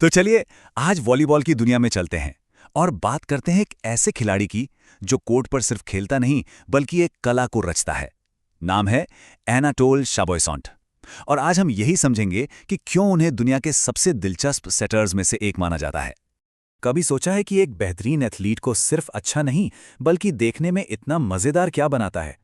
तो चलिए आज वॉलीबॉल की दुनिया में चलते हैं और बात करते हैं एक ऐसे खिलाड़ी की जो कोर्ट पर सिर्फ खेलता नहीं बल्कि एक कला को रचता है। नाम है एनाटोल शाबोइसोंट। और आज हम यही समझेंगे कि क्यों उन्हें दुनिया के सबसे दिलचस्प सेटर्स में से एक माना जाता है। कभी सोचा है कि एक बेहतरीन एथलीट को सिर्फ अच्छा नहीं बल्कि देखने में इतना मजेदार क्या बनाता है?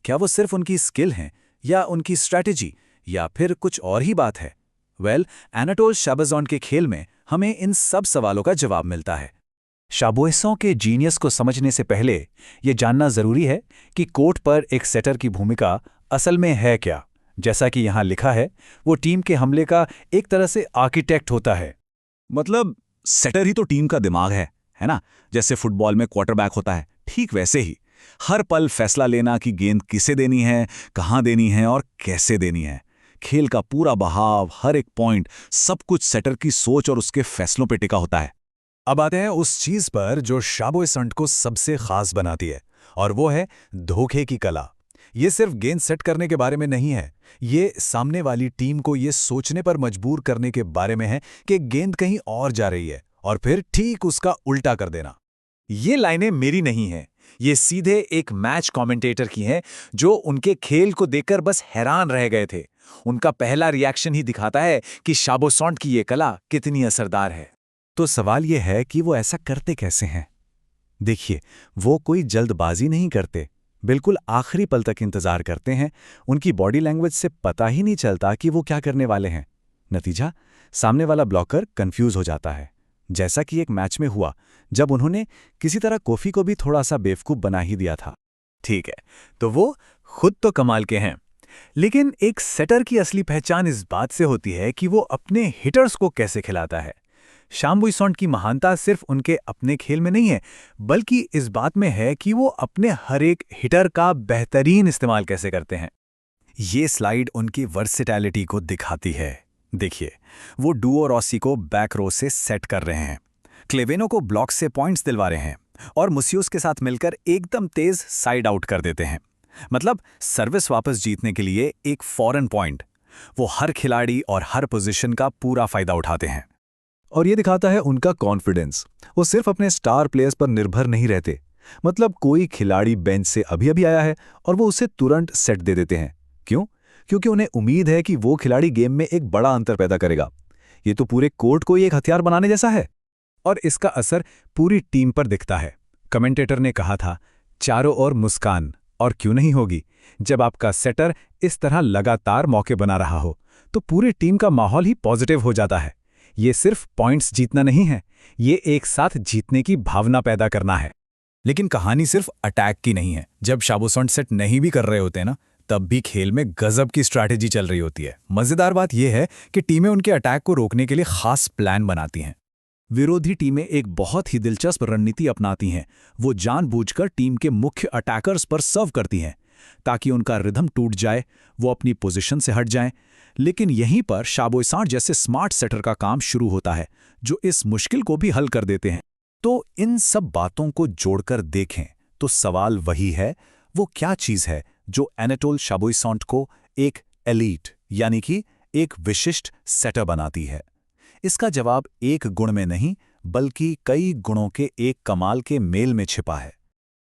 क्या वो सिर्फ उनकी स्किल है या उनकी स्ट्रैटेजी या फिर कुछ और ही बात है? एनाटोल शाबोइसोंट के खेल में हमें इन सब सवालों का जवाब मिलता है। शाबोइसों के जीनियस को समझने से पहले ये जानना जरूरी है कि कोर्ट पर एक सेटर की भूमिका असल में है क्या। जैसा कि यहाँ लिखा है, वो टीम के हमले का एक तरह से आर्किटेक्ट होता है। मतलब सेटर ही तो टीम का दिमाग है ना? जैसे फुटबॉल में क्वार्टरबैक होता है, ठीक वैसे ही हर पल फैसला लेना कि गेंद किसे देनी है, कहाँ देनी है और कैसे देनी है। खेल का पूरा बहाव, हर एक पॉइंट, सब कुछ सेटर की सोच और उसके फैसलों पर टिका होता है। अब आते हैं उस चीज पर जो शाबोइसोंट को सबसे खास बनाती है, और वो है धोखे की कला। ये सिर्फ गेंद सेट करने के बारे में नहीं है, ये सामने वाली टीम को ये सोचने पर मजबूर करने के बारे में है कि गेंद कहीं और जा रही है और फिर ठीक उसका उल्टा कर देना। ये लाइनें मेरी नहीं हैं, ये सीधे एक मैच कमेंटेटर की हैं जो उनके खेल को देखकर बस हैरान रह गए थे। उनका पहला रिएक्शन ही दिखाता है कि शाबोइसोंट की ये कला कितनी असरदार है। तो सवाल यह है कि वो ऐसा करते कैसे हैं? देखिए, वो कोई जल्दबाजी नहीं करते, बिल्कुल आखिरी पल तक इंतजार करते हैं। उनकी बॉडी लैंग्वेज से पता ही नहीं चलता कि वो क्या करने वाले हैं। नतीजा, सामने वाला ब्लॉकर कंफ्यूज हो जाता है, जैसा कि एक मैच में हुआ जब उन्होंने किसी तरह कोफी को भी थोड़ा सा बेवकूफ बना ही दिया था। ठीक है, तो वो खुद तो कमाल के हैं, लेकिन एक सेटर की असली पहचान इस बात से होती है कि वो अपने हिटर्स को कैसे खिलाता है। शाबोइसोंट की महानता सिर्फ उनके अपने खेल में नहीं है, बल्कि इस बात में है कि वो अपने हर एक हिटर का बेहतरीन इस्तेमाल कैसे करते हैं। ये स्लाइड उनकी वर्सेटैलिटी को दिखाती है। देखिए, वो डुओ रॉसी को बैक रो से सेट कर रहे हैं, क्लेवेनो को ब्लॉक से पॉइंट्स दिलवा रहे हैं और मुसियुस के साथ मिलकर एकदम तेज साइड आउट कर देते हैं। मतलब सर्विस वापस जीतने के लिए एक फॉरन पॉइंट। वो हर खिलाड़ी और हर पोजीशन का पूरा फायदा उठाते हैं। और ये दिखाता है उनका कॉन्फिडेंस। वो सिर्फ अपने स्टार प्लेयर्स पर निर्भर नहीं रहते। मतलब कोई खिलाड़ी बेंच से अभी अभी आया है और वो उसे तुरंत सेट दे देते हैं। क्यों? क्योंकि उन्हें उम्मीद है कि वो खिलाड़ी गेम में एक बड़ा अंतर पैदा करेगा। ये तो पूरे कोर्ट को ही एक हथियार बनाने जैसा है। और इसका असर पूरी टीम पर दिखता है। कमेंटेटर ने कहा था, चारों ओर मुस्कान, और क्यों नहीं होगी? जब आपका सेटर इस तरह लगातार मौके बना रहा हो तो पूरी टीम का माहौल ही पॉजिटिव हो जाता है। ये सिर्फ पॉइंट्स जीतना नहीं है, ये एक साथ जीतने की भावना पैदा करना है। लेकिन कहानी सिर्फ अटैक की नहीं है। जब शाबोइसोंट सेट नहीं भी कर रहे होते ना, तब भी खेल में गजब की स्ट्रैटेजी चल रही होती है। मजेदार बात यह है कि टीमें उनके अटैक को रोकने के लिए खास प्लान बनाती हैं। विरोधी टीमें एक बहुत ही दिलचस्प रणनीति अपनाती हैं। वो जानबूझकर टीम के मुख्य अटैकर्स पर सर्व करती हैं ताकि उनका रिदम टूट जाए, वो अपनी पोजीशन से हट जाएं। लेकिन यहीं पर शाबोइसोंट जैसे स्मार्ट सेटर का काम शुरू होता है, जो इस मुश्किल को भी हल कर देते हैं। तो इन सब बातों को जोड़कर देखें तो सवाल वही है, वो क्या चीज़ है जो एनाटोल शाबोइसोंट को एक एलीट यानी कि एक विशिष्ट सेटर बनाती है? इसका जवाब एक गुण में नहीं बल्कि कई गुणों के एक कमाल के मेल में छिपा है।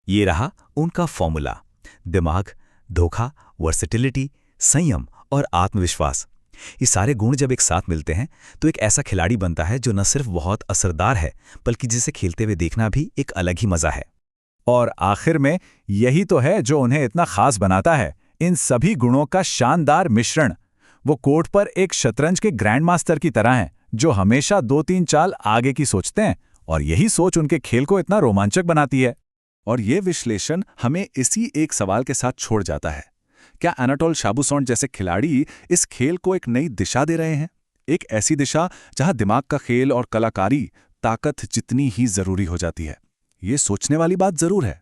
ये रहा उनका फॉर्मूला: दिमाग, धोखा, वर्सेटिलिटी, संयम और आत्मविश्वास। ये सारे गुण जब एक साथ मिलते हैं तो एक ऐसा खिलाड़ी बनता है जो न सिर्फ बहुत असरदार है बल्कि जिसे खेलते हुए देखना भी एक अलग ही मजा है। और आखिर में यही तो है जो उन्हें इतना खास बनाता है, इन सभी गुणों का शानदार मिश्रण। वो कोर्ट पर एक शतरंज के ग्रैंड मास्टर की तरह हैं जो हमेशा 2-3 चाल आगे की सोचते हैं, और यही सोच उनके खेल को इतना रोमांचक बनाती है। और ये विश्लेषण हमें इसी एक सवाल के साथ छोड़ जाता है, क्या एनाटोल शाबोइसोंट जैसे खिलाड़ी इस खेल को एक नई दिशा दे रहे हैं? एक ऐसी दिशा जहां दिमाग का खेल और कलाकारी ताकत जितनी ही जरूरी हो जाती है। ये सोचने वाली बात जरूर है।